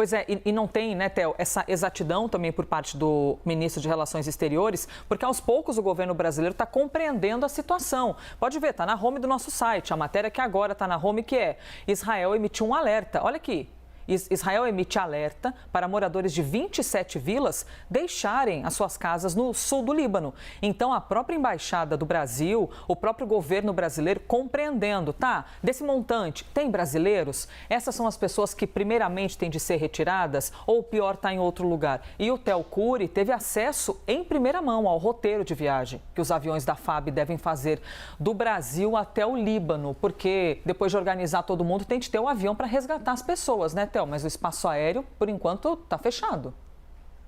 Pois é, e não tem, né, Theo, essa exatidão também por parte do ministro de Relações Exteriores, porque aos poucos o governo brasileiro está compreendendo a situação. Pode ver, está na home do nosso site, a matéria que agora está na home, que é: Israel emitiu um alerta. Olha aqui. Israel emite alerta para moradores de 27 vilas deixarem as suas casas no sul do Líbano. Então, a própria embaixada do Brasil, o próprio governo brasileiro compreendendo, tá? Desse montante, tem brasileiros? Essas são as pessoas que primeiramente têm de ser retiradas ou, pior, está em outro lugar. E o Theo Cury teve acesso em primeira mão ao roteiro de viagem que os aviões da FAB devem fazer do Brasil até o Líbano, porque depois de organizar todo mundo, tem de ter um avião para resgatar as pessoas, né, Theo? Mas o espaço aéreo, por enquanto, está fechado.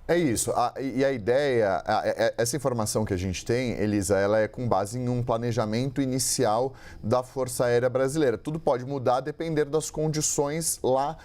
É isso. E a ideia, essa informação que a gente tem, Elisa, ela é com base em um planejamento inicial da Força Aérea Brasileira. Tudo pode mudar a depender das condições lá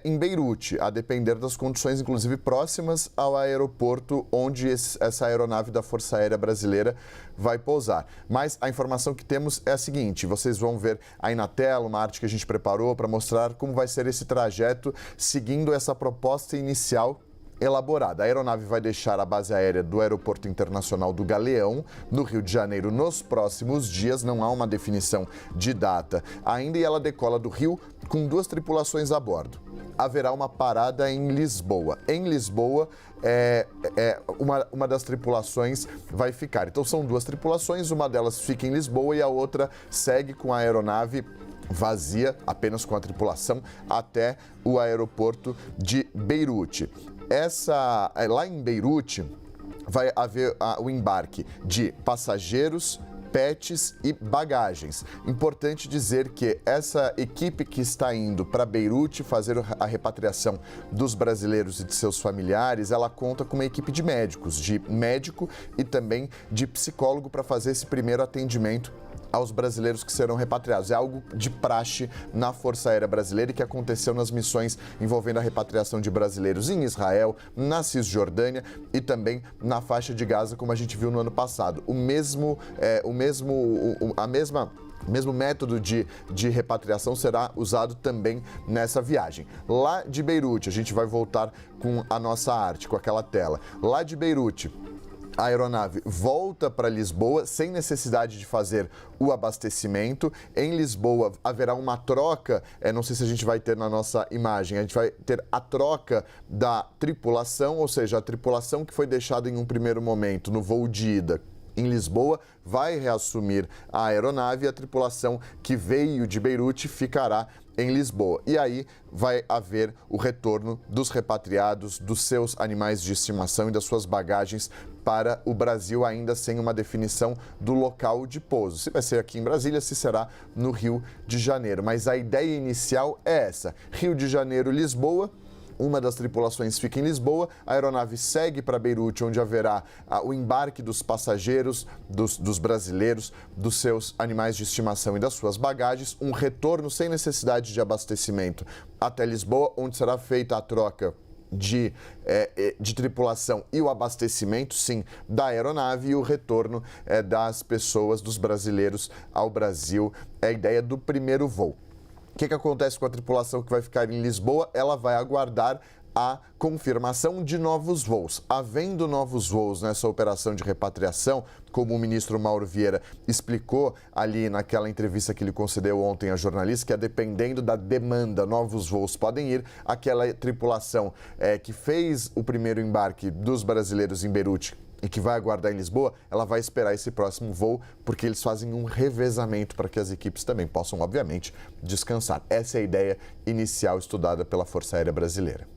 em Beirute, a depender das condições, inclusive, próximas ao aeroporto onde essa aeronave da Força Aérea Brasileira vai pousar. Mas a informação que temos é a seguinte: vocês vão ver aí na tela uma arte que a gente preparou para mostrar como vai ser esse trajeto seguindo essa proposta inicial elaborada. A aeronave vai deixar a base aérea do Aeroporto Internacional do Galeão, no Rio de Janeiro, nos próximos dias. Não há uma definição de data ainda, e ela decola do Rio com 2 tripulações a bordo. Haverá uma parada em Lisboa. Em Lisboa, uma das tripulações vai ficar. Então, são 2 tripulações, uma delas fica em Lisboa e a outra segue com a aeronave vazia, apenas com a tripulação, até o aeroporto de Beirute. Lá em Beirute vai haver o embarque de passageiros, pets e bagagens. Importante dizer que essa equipe que está indo para Beirute fazer a repatriação dos brasileiros e de seus familiares, ela conta com uma equipe de médicos, de médico e também de psicólogo para fazer esse primeiro atendimento aos brasileiros que serão repatriados. É algo de praxe na Força Aérea Brasileira e que aconteceu nas missões envolvendo a repatriação de brasileiros em Israel, na Cisjordânia e também na faixa de Gaza, como a gente viu no ano passado. O mesmo método de repatriação será usado também nessa viagem. Lá de Beirute, a gente vai voltar com a nossa arte, com aquela tela. Lá de Beirute, a aeronave volta para Lisboa sem necessidade de fazer o abastecimento. Em Lisboa haverá uma troca, não sei se a gente vai ter na nossa imagem, a gente vai ter a troca da tripulação, ou seja, a tripulação que foi deixada em um primeiro momento no voo de ida em Lisboa vai reassumir a aeronave e a tripulação que veio de Beirute ficará em Lisboa. E aí vai haver o retorno dos repatriados, dos seus animais de estimação e das suas bagagens para o Brasil, ainda sem uma definição do local de pouso. Se vai ser aqui em Brasília, se será no Rio de Janeiro. Mas a ideia inicial é essa: Rio de Janeiro, Lisboa. Uma das tripulações fica em Lisboa, a aeronave segue para Beirute, onde haverá o embarque dos passageiros, dos brasileiros, dos seus animais de estimação e das suas bagagens, um retorno sem necessidade de abastecimento até Lisboa, onde será feita a troca de tripulação e o abastecimento, sim, da aeronave e o retorno das pessoas, dos brasileiros ao Brasil. É a ideia do primeiro voo. O que acontece com a tripulação que vai ficar em Lisboa? Ela vai aguardar a confirmação de novos voos. Havendo novos voos nessa operação de repatriação, como o ministro Mauro Vieira explicou ali naquela entrevista que ele concedeu ontem a jornalistas, que dependendo da demanda, novos voos podem ir. Aquela tripulação que fez o primeiro embarque dos brasileiros em Beirute e que vai aguardar em Lisboa, ela vai esperar esse próximo voo, porque eles fazem um revezamento para que as equipes também possam, obviamente, descansar. Essa é a ideia inicial estudada pela Força Aérea Brasileira.